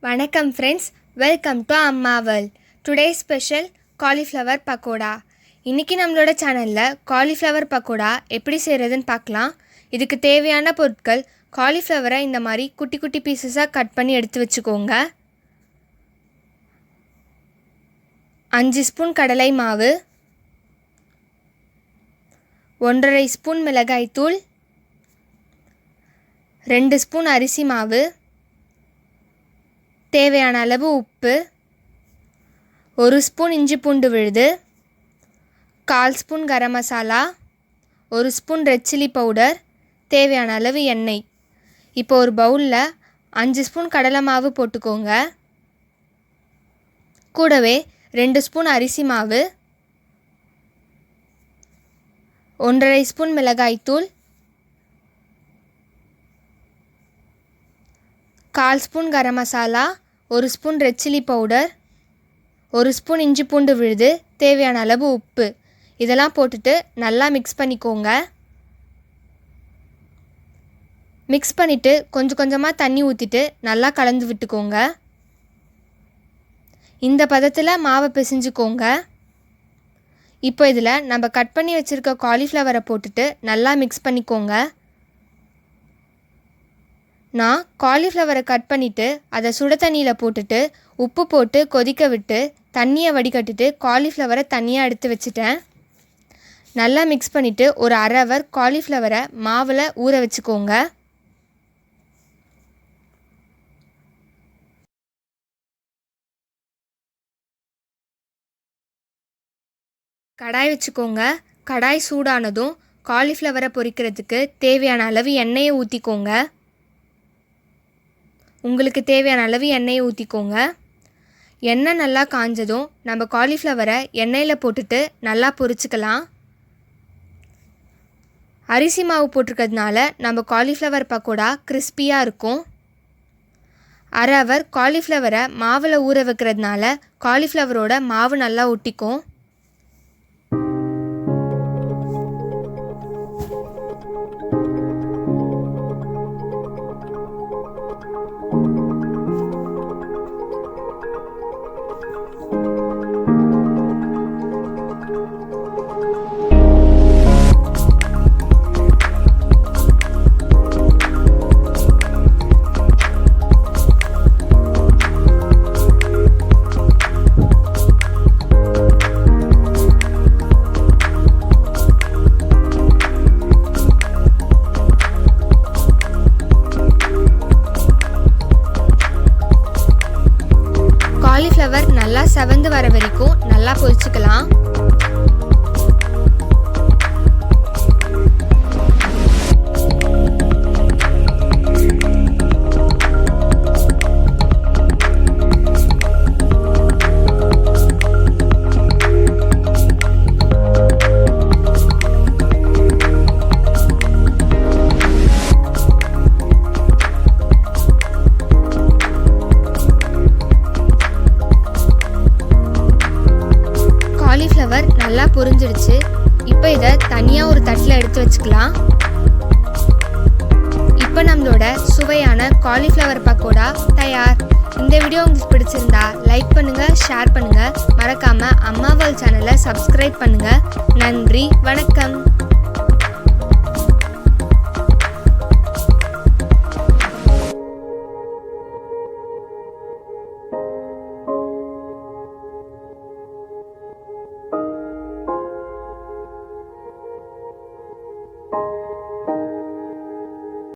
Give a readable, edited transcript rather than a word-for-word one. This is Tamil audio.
வணக்கம் ஃப்ரெண்ட்ஸ், வெல்கம் டு அம்மா world. Today special cauliflower pakoda. இன்றைக்கி நம்மளோட சேனலில் காலிஃப்ளவர் பக்கோடா எப்படி செய்கிறதுன்னு பார்க்கலாம். இதுக்கு தேவையான பொருட்கள்: காலிஃப்ளவரை இந்த மாதிரி குட்டி குட்டி பீசஸாக கட் பண்ணி எடுத்து வச்சுக்கோங்க. 5 ஸ்பூன் கடலை மாவு, 1½ ஸ்பூன் மிளகாய்த்தூள், 2 ஸ்பூன் அரிசி மாவு, தேவையான அளவு உப்பு, 1 ஸ்பூன் இஞ்சி பூண்டு விழுது, 1/4 spoon garam masala, 1 spoon red chilli powder, தேவையான அளவு எண்ணெய். இப்போ ஒரு பவுலில் 5 ஸ்பூன் கடலை மாவு போட்டுக்கோங்க. கூடவே 2 ஸ்பூன் அரிசி மாவு, 1½ ஸ்பூன் மிளகாய்த்தூள், 1/4 spoon garam masala, 1 spoon red chilli powder, 1 spoon இஞ்சி பூண்டு விழுது, தேவையான அளவு உப்பு, இதெல்லாம் போட்டுட்டு நல்லா மிக்ஸ் பண்ணிக்கோங்க. மிக்ஸ் பண்ணிவிட்டு கொஞ்சம் கொஞ்சமாக தண்ணி ஊற்றிட்டு நல்லா கலந்து விட்டுக்கோங்க. இந்த பதத்தில் மாவை பிசைஞ்சுக்கோங்க. இப்போ இதில் நம்ம கட் பண்ணி வச்சுருக்க காலிஃப்ளவரை போட்டுட்டு நல்லா மிக்ஸ் பண்ணிக்கோங்க. நான் காலிஃப்ளவரை கட் பண்ணிவிட்டு அதை சுட தண்ணியில் போட்டுட்டு உப்பு போட்டு கொதிக்க விட்டு தண்ணியை வடிகட்டிட்டு காலிஃப்ளவரை தனியாக எடுத்து வச்சுட்டேன். நல்லா மிக்ஸ் பண்ணிவிட்டு ஒரு 1/2 ஹவர் காலிஃப்ளவரை மாவில் ஊற வச்சுக்கோங்க. கடாய் வச்சுக்கோங்க. கடாய் சூடானதும் காலிஃப்ளவரை பொரிக்கிறதுக்கு தேவையான அளவு எண்ணெயை ஊற்றிக்கோங்க. உங்களுக்கு தேவையான அளவு எண்ணெயை ஊற்றிக்கோங்க. எண்ணெய் நல்லா காஞ்சதும் நம்ம காலிஃப்ளவரை எண்ணெயில் போட்டுட்டு நல்லா பொரிச்சுக்கலாம். அரிசி மாவு போட்டிருக்கிறதுனால நம்ம காலிஃப்ளவர் பக்கோடா கிறிஸ்பியாக இருக்கும். 1/2 ஹவர் காலிஃப்ளவரை மாவில் ஊற வைக்கிறதுனால காலிஃப்ளவரோட மாவு நல்லா ஒட்டிக்கும். காலிஃப்ளவர் நல்லா செவந்து வர வரைக்கும் நல்லா பொரிச்சுக்கலாம். காலிஃப்ளவர் நல்லா பொரிஞ்சிடுச்சு. இப்போ இதை தனியாக ஒரு தட்டில் எடுத்து வச்சுக்கலாம். இப்போ நம்மளோட சுவையான காலிஃப்ளவர் பக்கோடா தயார். இந்த வீடியோ உங்களுக்கு பிடிச்சிருந்தா லைக் பண்ணுங்கள், ஷேர் பண்ணுங்கள், மறக்காமல் அம்மா வேர்ல்ட் சேனலை சப்ஸ்கிரைப் பண்ணுங்கள். நன்றி, வணக்கம்.